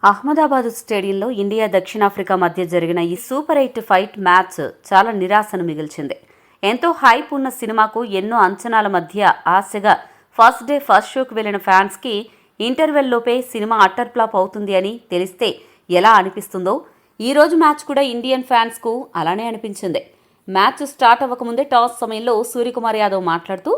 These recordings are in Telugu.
అహ్మదాబాద్ స్టేడియంలో ఇండియా దక్షిణాఫ్రికా మధ్య జరిగిన ఈ సూపర్ 8 ఫైట్ మ్యాచ్ చాలా నిరాశను మిగిల్చింది. ఎంతో హైప్ ఉన్న సినిమాకు ఎన్నో అంచనాల మధ్య ఆశగా ఫస్ట్ డే ఫస్ట్ షోకి వెళ్లిన ఫ్యాన్స్కి ఇంటర్వెల్లోపే సినిమా అట్టర్ ఫ్లాప్ అవుతుంది అని తెలిస్తే ఎలా అనిపిస్తుందో ఈ రోజు మ్యాచ్ కూడా ఇండియన్ ఫ్యాన్స్కు అలానే అనిపించింది. మ్యాచ్ స్టార్ట్ అవ్వకముందే టాస్ సమయంలో సూర్యకుమార్ యాదవ్ మాట్లాడుతూ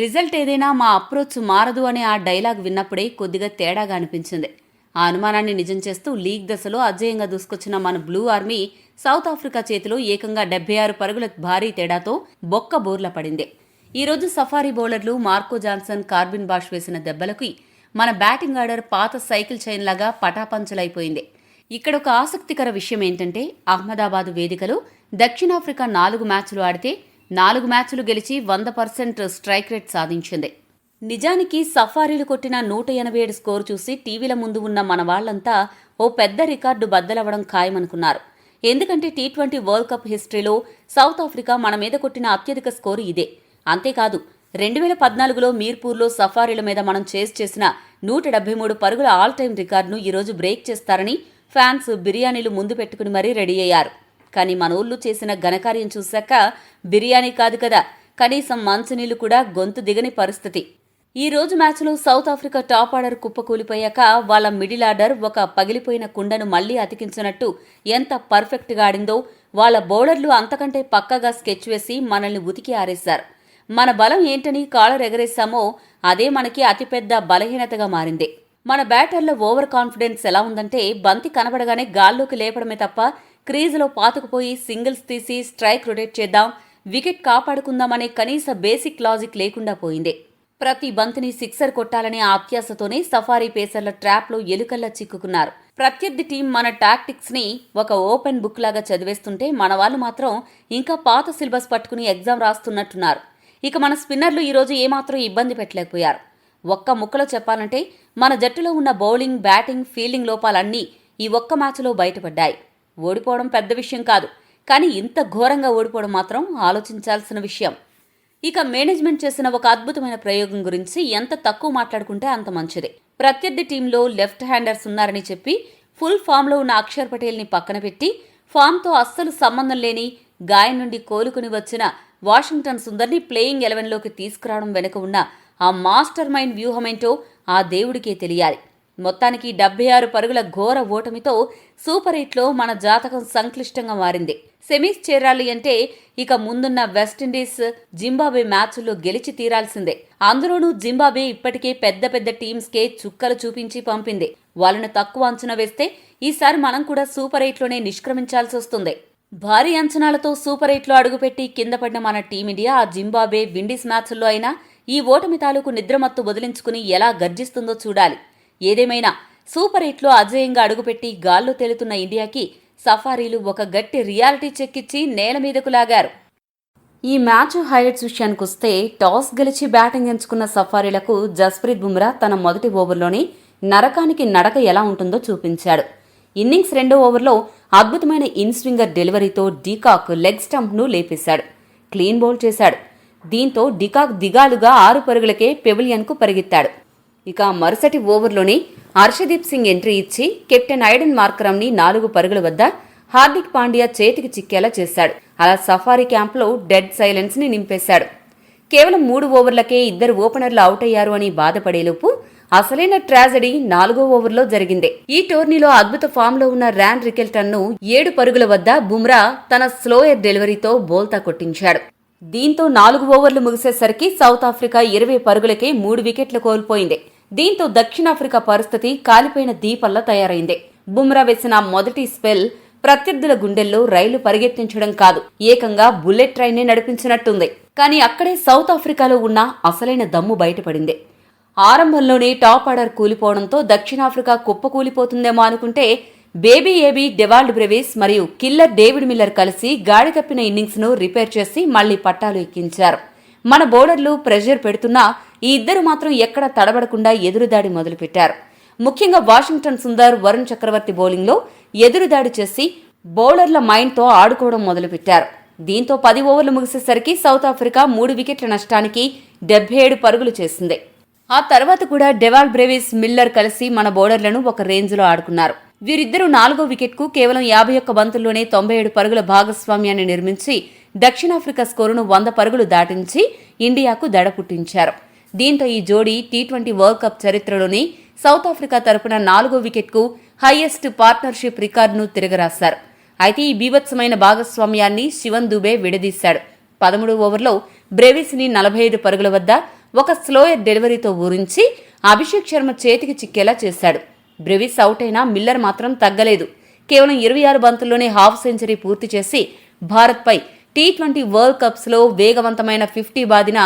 రిజల్ట్ ఏదైనా మా అప్రోచ్ మారదు అనే ఆ డైలాగ్ విన్నప్పుడే కొద్దిగా తేడాగా అనిపించింది. ఆ అనుమానాన్ని నిజం చేస్తూ లీగ్ దశలో అజేయంగా దూసుకొచ్చిన మన బ్లూ ఆర్మీ సౌత్ ఆఫ్రికా చేతిలో ఏకంగా 76 పరుగుల భారీ తేడాతో బొక్క బోర్ల పడింది. ఈరోజు సఫారీ బౌలర్లు మార్కో జాన్సన్, కార్బిన్ బాష్ వేసిన దెబ్బలకి మన బ్యాటింగ్ ఆర్డర్ పాత సైకిల్ చైన్ లాగా పటాపంచలైపోయింది. ఇక్కడ ఒక ఆసక్తికర విషయం ఏంటంటే అహ్మదాబాద్ వేదికలో దక్షిణాఫ్రికా 4 మ్యాచ్లు ఆడితే 4 మ్యాచ్లు గెలిచి 100% స్ట్రైక్ రేట్ సాధించింది. నిజానికి సఫారీలు కొట్టిన 187 స్కోరు చూసి టీవీల ముందు ఉన్న మన వాళ్లంతా ఓ పెద్ద రికార్డు బద్దలవ్వడం ఖాయమనుకున్నారు. ఎందుకంటే టీ20 వరల్డ్ కప్ హిస్టరీలో సౌత్ ఆఫ్రికా మన మీద కొట్టిన అత్యధిక స్కోరు ఇదే. అంతేకాదు 2014లో మీర్పూర్లో సఫారీల మీద మనం చేసిన 173 పరుగుల ఆల్ టైమ్ రికార్డును ఈరోజు బ్రేక్ చేస్తారని ఫ్యాన్స్ బిర్యానీలు ముందు పెట్టుకుని మరీ రెడీ అయ్యారు. కానీ మనోళ్లు చేసిన ఘనకార్యం చూశాక బిర్యానీ కాదు కదా, కనీసం మంచినీళ్లు కూడా గొంతు దిగని పరిస్థితి. ఈ రోజు మ్యాచ్లో సౌత్ ఆఫ్రికా టాప్ ఆర్డర్ కుప్పకూలిపోయాక వాళ్ళ మిడిల్ ఆర్డర్ ఒక పగిలిపోయిన కుండను మళ్లీ అతికించినట్టు ఎంత పర్ఫెక్ట్గా ఆడిందో వాళ్ళ బౌలర్లు అంతకంటే పక్కగా స్కెచ్ వేసి మనల్ని ఉతికి ఆరేశారు. మన బలం ఏంటని కాలర్ ఎగరేశామో అదే మనకి అతిపెద్ద బలహీనతగా మారింది. మన బ్యాటర్ల ఓవర్ కాన్ఫిడెన్స్ ఎలా ఉందంటే బంతి కనబడగానే గాల్లోకి లేపడమే తప్ప క్రీజులో పాతుకుపోయి సింగిల్స్ తీసి స్ట్రైక్ రొటేట్ చేద్దాం, వికెట్ కాపాడుకుందామనే కనీస బేసిక్ లాజిక్ లేకుండా పోయింది. ప్రతి బంతిని సిక్సర్ కొట్టాలనే అత్యాశతోనే సఫారీ పేసర్ల ట్రాప్లో ఎలుకల్లా చిక్కుకున్నారు. ప్రత్యర్థి టీం మన టాక్టిక్స్ ని ఒక ఓపెన్ బుక్ లాగా చదివేస్తుంటే మన వాళ్ళు మాత్రం ఇంకా పాత సిలబస్ పట్టుకుని ఎగ్జామ్ రాస్తున్నట్టున్నారు. ఇక మన స్పిన్నర్లు ఈరోజు ఏమాత్రం ఇబ్బంది పెట్టలేకపోయారు. ఒక్క ముక్కలో చెప్పాలంటే మన జట్టులో ఉన్న బౌలింగ్, బ్యాటింగ్, ఫీల్డింగ్ లోపాలన్నీ ఈ ఒక్క మ్యాచ్లో బయటపడ్డాయి. ఓడిపోవడం పెద్ద విషయం కాదు, కానీ ఇంత ఘోరంగా ఓడిపోవడం మాత్రం ఆలోచించాల్సిన విషయం. ఇక మేనేజ్మెంట్ చేసిన ఒక అద్భుతమైన ప్రయోగం గురించి ఎంత తక్కువ మాట్లాడుకుంటే అంత మంచిది. ప్రత్యర్థి టీంలో లెఫ్ట్ హ్యాండర్స్ ఉన్నారని చెప్పి ఫుల్ ఫామ్లో ఉన్న అక్షర్ పటేల్ని పక్కన పెట్టి ఫామ్తో అస్సలు సంబంధం లేని గాయం నుండి కోలుకుని వచ్చిన వాషింగ్టన్ సుందర్ని ప్లేయింగ్ 11లోకి తీసుకురావడం వెనుక ఉన్న ఆ మాస్టర్ మైండ్ వ్యూహమేంటో ఆ దేవుడికే తెలియాలి. మొత్తానికి 76 పరుగుల ఘోర ఓటమితో సూపర్ 8లో మన జాతకం సంక్లిష్టంగా మారింది. సెమీస్ చేరాలి అంటే ఇక ముందున్న వెస్టిండీస్, జింబాబ్వే మ్యాచ్ల్లో గెలిచి తీరాల్సిందే. అందులోనూ జింబాబ్వే ఇప్పటికే పెద్ద పెద్ద టీమ్స్కే చుక్కలు చూపించి పంపింది. వాళ్ళను తక్కువ అంచనా వేస్తే ఈసారి మనం కూడా సూపర్ 8లోనే నిష్క్రమించాల్సి వస్తుంది. భారీ అంచనాలతో సూపర్ 8లో అడుగుపెట్టి కింద పడిన మన టీమిండియా ఆ జింబాబ్వే, విండీస్ మ్యాచ్ల్లో అయినా ఈ ఓటమి తాలూకు నిద్రమత్తు వదిలించుకుని ఎలా గర్జిస్తుందో చూడాలి. ఏదేమైనా సూపర్ 8లో అజేయంగా అడుగుపెట్టి గాల్లో తేలుతున్న ఇండియాకి సఫారీలు ఒక గట్టి రియాలిటీ చెక్ ఇచ్చి నేల మీదకు లాగారు. ఈ మ్యాచ్ హైలైట్స్ విషయానికొస్తే టాస్ గెలిచి బ్యాటింగ్ ఎంచుకున్న సఫారీలకు జస్ప్రీత్ బుమ్రా తన మొదటి ఓవర్లోనే నరకానికి నడక ఎలా ఉంటుందో చూపించాడు. ఇన్నింగ్స్ రెండో ఓవర్లో అద్భుతమైన ఇన్ స్వింగర్ డెలివరీతో డికాక్ లెగ్ స్టంప్ను లేపేశాడు. క్లీన్ బౌల్ చేశాడు. దీంతో డికాక్ దిగాలుగా 6 పరుగులకే పెవిలియన్కు పరిగెత్తాడు. ఇక మరుసటి ఓవర్లోనే హర్షదీప్ సింగ్ ఎంట్రీ ఇచ్చి కెప్టెన్ ఐడెన్ మార్కరంని 4 పరుగుల వద్ద హార్దిక్ పాండ్యా చేతికి చిక్కేలా చేశాడు. అలా సఫారీ క్యాంప్లో డెడ్ సైలెన్స్ ని నింపేశాడు. కేవలం 3 ఓవర్లకే 2 ఓపెనర్లు అవుట్ అయ్యారు అని బాధపడేలోపు అసలైన ట్రాజడీ 4వ ఓవర్లో జరిగింది. ఈ టోర్నీలో అద్భుత ఫామ్ లో ఉన్న ర్యాన్ రికెల్టన్ ను 7 పరుగుల వద్ద బుమ్రా తన స్లోయర్ డెలివరీతో బోల్తా కొట్టించాడు. దీంతో 4 ఓవర్లు ముగిసేసరికి సౌత్ ఆఫ్రికా 20 పరుగులకే 3 వికెట్లు కోల్పోయింది. దీంతో దక్షిణాఫ్రికా పరిస్థితి కాలిపోయిన దీపల్లా తయారైంది. బుమ్రా వేసిన మొదటి స్పెల్ ప్రత్యర్థుల గుండెల్లో రైలు పరిగెత్తించడం కాదు, ఏకంగా బుల్లెట్ ట్రైన్ ని నడిపించినట్టుంది. కానీ అక్కడే సౌత్ ఆఫ్రికాలో ఉన్న అసలైన దమ్ము బయటపడింది. ఆరంభంలోనే టాప్ ఆర్డర్ కూలిపోవడంతో దక్షిణాఫ్రికా కుప్పకూలిపోతుందేమో అనుకుంటే బేబీ ఏబీ, డెవాల్డ్ బ్రెవిస్ మరియు కిల్లర్ డేవిడ్ మిల్లర్ కలిసి గాడి తప్పిన ఇన్నింగ్స్ ను రిపేర్ చేసి మళ్లీ పట్టాలు ఎక్కించారు. మన బౌలర్లు ప్రెషర్ పెడుతున్నా ఈ ఇద్దరు మాత్రం ఎక్కడా తడబడకుండా ఎదురుదాడి మొదలుపెట్టారు. ముఖ్యంగా వాషింగ్టన్ సుందర్, వరుణ్ చక్రవర్తి బౌలింగ్లో ఎదురుదాడి చేసి బౌలర్ల మైండ్తో ఆడుకోవడం మొదలుపెట్టారు. దీంతో 10 ఓవర్లు ముగిసేసరికి సౌత్ ఆఫ్రికా 3 వికెట్ల నష్టానికి 77 పరుగులు చేసింది. ఆ తర్వాత కూడా డెవాల్ బ్రెవిస్, మిల్లర్ కలిసి మన బౌలర్లను ఒక రేంజ్లో ఆడుకున్నారు. వీరిద్దరూ 4వ వికెట్కు కేవలం 51 బంతుల్లోనే 97 పరుగుల భాగస్వామ్యాన్ని నిర్మించి దక్షిణాఫ్రికా స్కోరును 100 పరుగులు దాటించి ఇండియాకు దడ పుట్టించారు. దీంతో ఈ జోడీ టీ20 వరల్డ్ కప్ చరిత్రలోని సౌత్ ఆఫ్రికా తరపున 4వ వికెట్కు హైయెస్ట్ పార్ట్నర్షిప్ రికార్డును తిరగరాశారు. అయితే ఈ బీభత్సమైన భాగస్వామ్యాన్ని శివన్ దుబే విడదీశాడు. 13వ ఓవర్లో బ్రెవిస్ని 45 పరుగుల వద్ద ఒక స్లోయర్ డెలివరీతో ఊరించి అభిషేక్ శర్మ చేతికి చిక్కేలా చేశాడు. బ్రెవిస్ అవుట్ అయినా మిల్లర్ మాత్రం తగ్గలేదు. కేవలం 26 బంతుల్లోనే హాఫ్ సెంచరీ పూర్తి చేసి భారత్పై టీ20 వరల్డ్ కప్స్లో వేగవంతమైన 50 బాదిన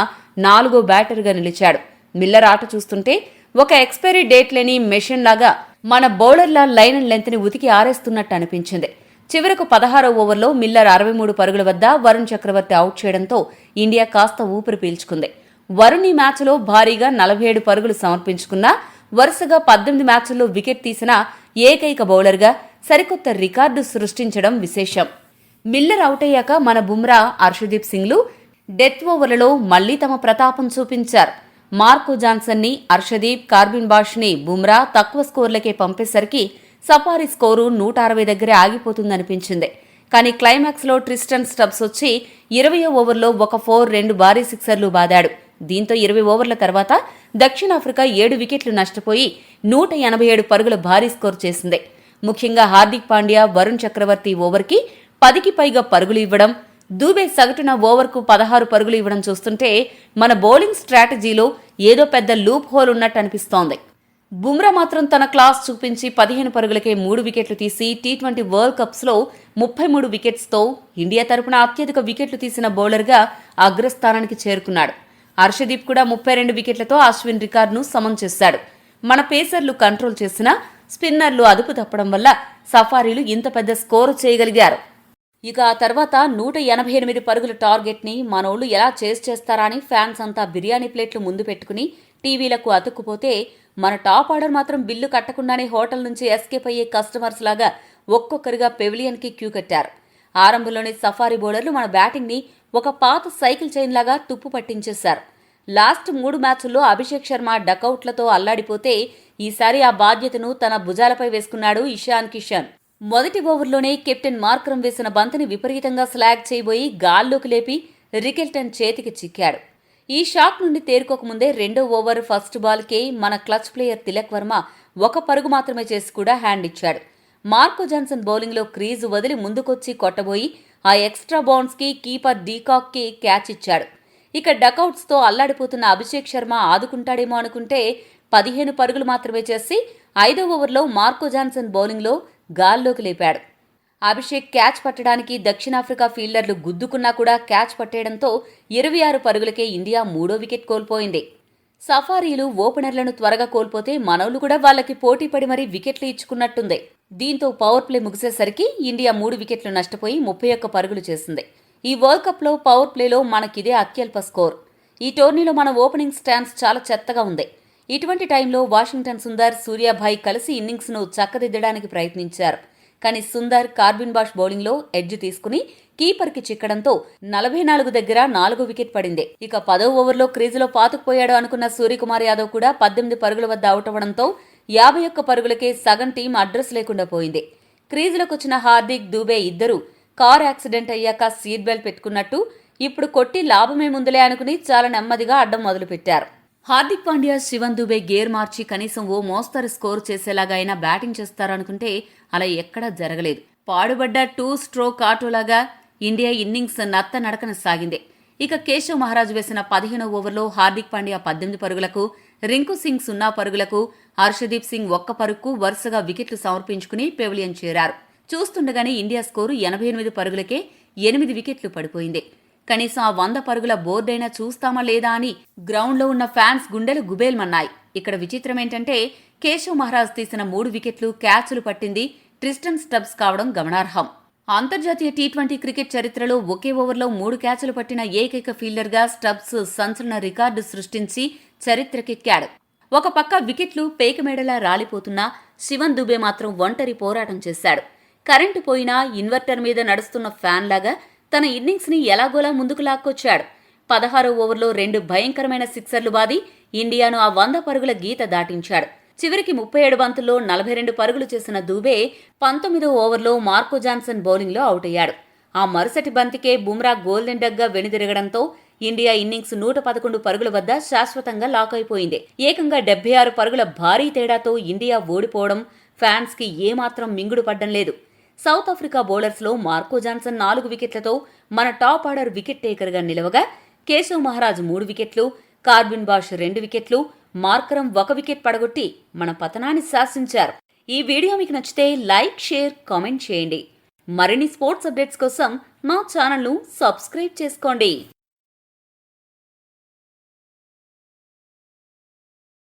4వ బ్యాటర్గా నిలిచాడు. మిల్లర్ ఆట చూస్తుంటే ఒక ఎక్స్పైరీ డేట్ లేని మెషిన్ లాగా మన బౌలర్ల లైన్ అండ్ లెంత్ని ఉతికి ఆరేస్తున్నట్టు అనిపించింది. చివరకు 16వ ఓవర్లో మిల్లర్ 63 పరుగుల వద్ద వరుణ్ చక్రవర్తి అవుట్ చేయడంతో ఇండియా కాస్త ఊపిరి పీల్చుకుంది. వరుణ్ ఈ మ్యాచ్లో భారీగా 47 పరుగులు సమర్పించుకున్నా వరుసగా 18 మ్యాచ్ల్లో వికెట్ తీసిన ఏకైక బౌలర్గా సరికొత్త రికార్డు సృష్టించడం విశేషం. మిల్లర్ అవుట్ అయ్యాక మన బుమ్రా, హర్షదీప్ సింగ్లు డెత్ ఓవర్లలో మళ్లీ తమ ప్రతాపం చూపించారు. మార్కో జాన్సన్ని, హర్షదీప్, కార్బిన్ బాష్ని బుమ్రా తక్కువ స్కోర్లకే పంపేసరికి సఫారీ స్కోరు 160 దగ్గరే ఆగిపోతుందనిపించింది. కానీ క్లైమాక్స్లో ట్రిస్టన్ స్టబ్స్ వచ్చి 20వ ఓవర్లో ఒక 4, 2 భారీ సిక్సర్లు బాదాడు. దీంతో 20 ఓవర్ల తర్వాత దక్షిణాఫ్రికా 7 వికెట్లు నష్టపోయి 187 పరుగుల భారీ స్కోర్ చేసింది. ముఖ్యంగా హార్దిక్ పాండ్యా, వరుణ్ చక్రవర్తి ఓవర్కి 10కి పైగా పరుగులు ఇవ్వడం, దూబే సగటున ఓవర్కు 16 పరుగులు ఇవ్వడం చూస్తుంటే మన బౌలింగ్ స్ట్రాటజీలో ఏదో పెద్ద లూప్ హోల్ ఉన్నట్టు అనిపిస్తోంది. బుమ్రా మాత్రం తన క్లాస్ చూపించి 15 పరుగులకే 3 వికెట్లు తీసి టీ20 వరల్డ్ కప్స్లో 33 వికెట్స్తో ఇండియా తరపున అత్యధిక వికెట్లు తీసిన బౌలర్గా అగ్రస్థానానికి చేరుకున్నాడు. హర్షదీప్ కూడా 32 వికెట్లతో అశ్విన్ రికార్డును సమం చేశాడు. మన పేసర్లు కంట్రోల్ చేసినా స్పిన్నర్లు అదుపు తప్పడం వల్ల సఫారీలు ఇంత పెద్ద స్కోరు చేయగలిగారు. ఇక ఆ తర్వాత 188 పరుగుల టార్గెట్ని మనోళ్లు ఎలా చేస్తారా అని ఫ్యాన్స్ అంతా బిర్యానీ ప్లేట్లు ముందు పెట్టుకుని టీవీలకు అతుక్కుపోతే మన టాప్ ఆర్డర్ మాత్రం బిల్లు కట్టకుండానే హోటల్ నుంచి ఎస్కేప్ అయ్యే కస్టమర్స్ లాగా ఒక్కొక్కరిగా పెవిలియన్కి క్యూ కట్టారు. ఆరంభంలోనే సఫారీ బౌలర్లు మన బ్యాటింగ్ని ఒక పాత సైకిల్ చైన్ లాగా తుప్పు పట్టించేశారు. లాస్ట్ 3 మ్యాచ్ల్లో అభిషేక్ శర్మ డకౌట్లతో అల్లాడిపోతే ఈసారి ఆ బాధ్యతను తన భుజాలపై వేసుకున్నాడు ఇషాన్ కిషన్. మొదటి ఓవర్లోనే కెప్టెన్ మార్క్రమ్ వేసిన బంతిని విపరీతంగా స్లాగ్ చేయబోయి గాల్లోకి లేపి రికెల్టన్ చేతికి చిక్కాడు. ఈ షాట్ నుండి తేరుకోకముందే 2వ ఓవర్ ఫస్ట్ బాల్కే మన క్లచ్ ప్లేయర్ తిలక్ వర్మ ఒక పరుగు మాత్రమే చేసి కూడా హ్యాండ్ ఇచ్చాడు. మార్కో జాన్సన్ బౌలింగ్లో క్రీజు వదిలి ముందుకొచ్చి కొట్టబోయి ఆ ఎక్స్ట్రా బౌన్స్కి కీపర్ డీకాక్కి క్యాచ్ ఇచ్చాడు. ఇక డకౌట్స్తో అల్లాడిపోతున్న అభిషేక్ శర్మ ఆదుకుంటాడేమో అనుకుంటే 15 పరుగులు మాత్రమే చేసి 5వ ఓవర్లో మార్కో జాన్సన్ బౌలింగ్లో గాల్లోకి లేపాడు. అభిషేక్ క్యాచ్ పట్టడానికి దక్షిణాఫ్రికా ఫీల్డర్లు గుద్దుకున్నా కూడా క్యాచ్ పట్టేయడంతో 26 పరుగులకే ఇండియా 3వ వికెట్ కోల్పోయింది. సఫారీలు ఓపెనర్లను త్వరగా కోల్పోతే మనోళ్లు కూడా వాళ్ళకి పోటీపడి మరీ వికెట్లు ఇచ్చుకున్నట్టుంది. దీంతో పవర్ ప్లే ముగిసేసరికి ఇండియా 3 వికెట్లు నష్టపోయి 31 పరుగులు చేసింది. ఈ వరల్డ్ కప్లో పవర్ ప్లేలో మనకిదే అత్యల్ప స్కోర్. ఈ టోర్నీలో మన ఓపెనింగ్ స్టాన్స్ చాలా చెత్తగా ఉంది. ఇటువంటి టైంలో వాషింగ్టన్ సుందర్, సూర్యాభాయ్ కలిసి ఇన్నింగ్స్ను చక్కదిద్దడానికి ప్రయత్నించారు. కానీ సుందర్, కార్బిన్ బాష్ బౌలింగ్లో ఎడ్జ్ తీసుకుని కీపర్కి చిక్కడంతో 44 దగ్గర 4వ వికెట్ పడింది. ఇక 10వ ఓవర్లో క్రీజులో పాతుకుపోయాడు అనుకున్న సూర్యకుమార్ యాదవ్ కూడా 18 పరుగుల వద్ద అవుట్ అవ్వడంతో 51 పరుగులకే సగం టీం అడ్రస్ లేకుండా పోయింది. క్రీజులోకి వచ్చిన హార్దిక్, దూబే ఇద్దరు కార్ యాక్సిడెంట్ అయ్యాక సీట్ బెల్ట్ పెట్టుకున్నట్టు ఇప్పుడు కొట్టి లాభమే ముందులే అనుకుని చాలా నెమ్మదిగా అడ్డం మొదలుపెట్టారు. హార్దిక్ పాండ్యా, శివన్ దుబే గేర్ మార్చి కనీసం ఓ మోస్తరు స్కోర్ చేసేలాగా అయినా బ్యాటింగ్ చేస్తారనుకుంటే అలా ఎక్కడా జరగలేదు. పాడుబడ్డ 2 స్ట్రోక్ ఆటోలాగా ఇండియా ఇన్నింగ్స్ నత్త నడకన సాగింది. ఇక కేశవ్ మహారాజ్ వేసిన 15వ ఓవర్లో హార్దిక్ పాండ్యా 18 పరుగులకు, రింకు సింగ్ 0 పరుగులకు, హర్షదీప్ సింగ్ 1 పరుగుకు వరుసగా వికెట్లు సమర్పించుకుని పెవిలియన్ చేరారు. చూస్తుండగానే ఇండియా స్కోరు 88 పరుగులకే 8 వికెట్లు పడిపోయింది. కనీసం ఆ 100 పరుగుల బోర్డైనా చూస్తామా లేదా అని గ్రౌండ్లో ఉన్న ఫ్యాన్స్ గుండెలు గుబేల్మన్నాయి. ఇక్కడ విచిత్రం ఏంటంటే కేశవ్ మహారాజ్ తీసిన 3 వికెట్లు క్యాచ్లు పట్టింది ట్రిస్టన్ స్టబ్స్ కావడం గమనార్హం. అంతర్జాతీయ టీ20 క్రికెట్ చరిత్రలో ఒకే ఓవర్లో 3 క్యాచ్లు పట్టిన ఏకైక ఫీల్డర్గా స్టబ్స్ సంచలన రికార్డు సృష్టించి చరిత్రకెక్కాడు. ఒక పక్క వికెట్లు పేకమేడలా రాలిపోతున్నా శివన్ దుబే మాత్రం ఒంటరి పోరాటం చేశాడు. కరెంటు పోయినా ఇన్వర్టర్ మీద నడుస్తున్న ఫ్యాన్ లాగా తన ఇన్నింగ్స్ని ఎలాగోలా ముందుకు లాక్కొచ్చాడు. 16వ ఓవర్లో 2 భయంకరమైన సిక్సర్లు బాది ఇండియాను ఆ 100 పరుగుల గీత దాటించాడు. చివరికి 37 బంతుల్లో 42 పరుగులు చేసిన దూబే 19వ ఓవర్లో మార్కో జాన్సన్ బౌలింగ్లో అవుట్ అయ్యాడు. ఆ మరుసటి బంతికే బుమ్రా గోల్డెన్ డగ్గా వెనుదిరగడంతో ఇండియా ఇన్నింగ్స్ 111 పరుగుల వద్ద శాశ్వతంగా లాక్ అయిపోయింది. ఏకంగా 76 పరుగుల భారీ తేడాతో ఇండియా ఓడిపోవడం ఫ్యాన్స్ కి ఏమాత్రం మింగుడు పడ్డం లేదు. సౌత్ ఆఫ్రికా బౌలర్స్లో మార్కో జాన్సన్ 4 వికెట్లతో మన టాప్ ఆర్డర్ వికెట్ టేకర్గా నిలవగా, కేశవ్ మహారాజ్ 3 వికెట్లు, కార్బిన్ బాష్ 2 వికెట్లు, మార్కరం 1 వికెట్ పడగొట్టి మన పతనాన్ని శాసించారు. ఈ వీడియో మీకు నచ్చితే లైక్, షేర్, కామెంట్ చేయండి. మరిన్ని స్పోర్ట్స్ అప్డేట్స్ కోసం మా ఛానల్ను సబ్స్క్రైబ్ చేసుకోండి.